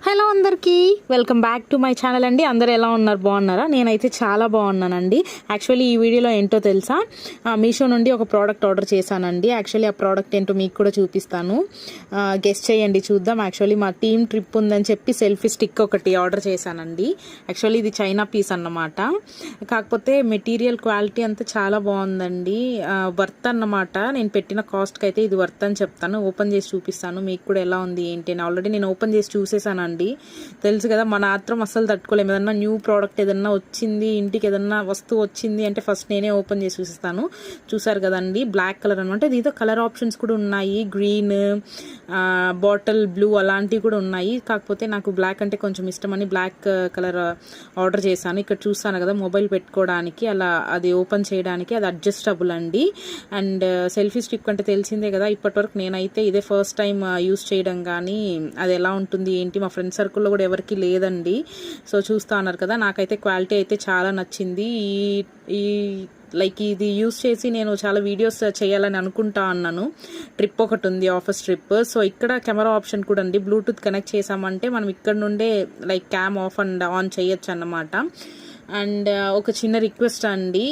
Hello అందరికీ, welcome back to my channel అండి. అందరు ఎలా ఉన్నారు? బాగున్నారా? నేనైతే చాలా బాగున్నానండి. యాక్చువల్లీ ఈ వీడియోలో ఏంటో తెలుసా, మీషో నుండి ఒక ప్రోడక్ట్ ఆర్డర్ చేశానండి. యాక్చువల్లీ ఆ ప్రోడక్ట్ ఏంటో మీకు కూడా చూపిస్తాను, గెస్ట్ చేయండి, చూద్దాం. యాక్చువల్లీ మా టీమ్ ట్రిప్ ఉందని చెప్పి సెల్ఫీ స్టిక్ ఒకటి ఆర్డర్ చేశానండి. యాక్చువల్లీ ఇది చైనా పీస్ అన్నమాట. కాకపోతే మెటీరియల్ క్వాలిటీ అంతా చాలా బాగుందండి, వర్త్ అన్నమాట. నేను పెట్టిన కాస్ట్కి అయితే ఇది వర్త్ అని చెప్తాను. ఓపెన్ చేసి చూపిస్తాను మీకు కూడా ఎలా ఉంది ఏంటి అని. ఆల్రెడీ నేను ఓపెన్ చేసి చూసేసాను అండి. తెలుసు కదా, మన ఆత్రం అస్సలు తట్టుకోలేము. ఏదన్నా న్యూ ప్రోడక్ట్ ఏదన్నా వచ్చింది, ఇంటికి ఏదన్నా వస్తువు వచ్చింది అంటే ఫస్ట్ నేనే ఓపెన్ చేసి చూపిస్తాను. చూసారు కదండి, బ్లాక్ కలర్ అనమాట. దీంతో కలర్ ఆప్షన్స్ కూడా ఉన్నాయి, గ్రీన్, బాటిల్ బ్లూ అలాంటివి కూడా ఉన్నాయి. కాకపోతే నాకు బ్లాక్ అంటే కొంచెం ఇష్టమని బ్లాక్ కలర్ ఆర్డర్ చేశాను. ఇక్కడ చూస్తాను కదా, మొబైల్ పెట్టుకోవడానికి, అలా అది ఓపెన్ చేయడానికి అది అడ్జస్టబుల్ అండి. అండ్ సెల్ఫీ స్టిక్ అంటే తెలిసిందే కదా, ఇప్పటివరకు నేనైతే ఇదే ఫస్ట్ టైం యూస్ చేయడం. కానీ అది ఎలా ఉంటుంది ఏంటి, మా ఫ్రెండ్ సర్కిల్లో కూడా ఎవరికి లేదండి. సో చూస్తా అన్నారు కదా, నాకైతే క్వాలిటీ అయితే చాలా నచ్చింది. ఈ లైక్ ఇది యూస్ చేసి నేను చాలా వీడియోస్ చేయాలని అనుకుంటా అన్నాను. ట్రిప్ ఒకటి ఉంది, ఆఫీస్ ట్రిప్. సో ఇక్కడ కెమెరా ఆప్షన్ కూడా అండి, బ్లూటూత్ కనెక్ట్ చేసామంటే మనం ఇక్కడ నుండే like cam of and on చేయొచ్చు అన్నమాట. అండ్ ఒక చిన్న రిక్వెస్ట్ అండి,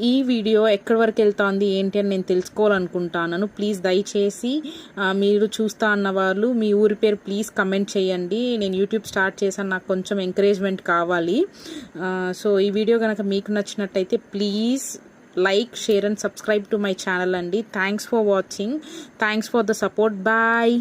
ఈ వీడియో ఎక్కడి వరకు వెళ్తుంది ఏంటి అని నేను తెలుసుకోవాలనుకుంటున్నాను. ప్లీజ్ దయచేసి మీరు చూస్తా అన్న వాళ్ళు మీ ఊరి పేరు ప్లీజ్ కమెంట్ చేయండి. నేను యూట్యూబ్ స్టార్ట్ చేశాను, నాకు కొంచెం ఎంకరేజ్మెంట్ కావాలి. సో ఈ వీడియో కనుక మీకు నచ్చినట్టయితే please like, share and subscribe to my channel అండి. Thanks for watching, thanks for the support. Bye.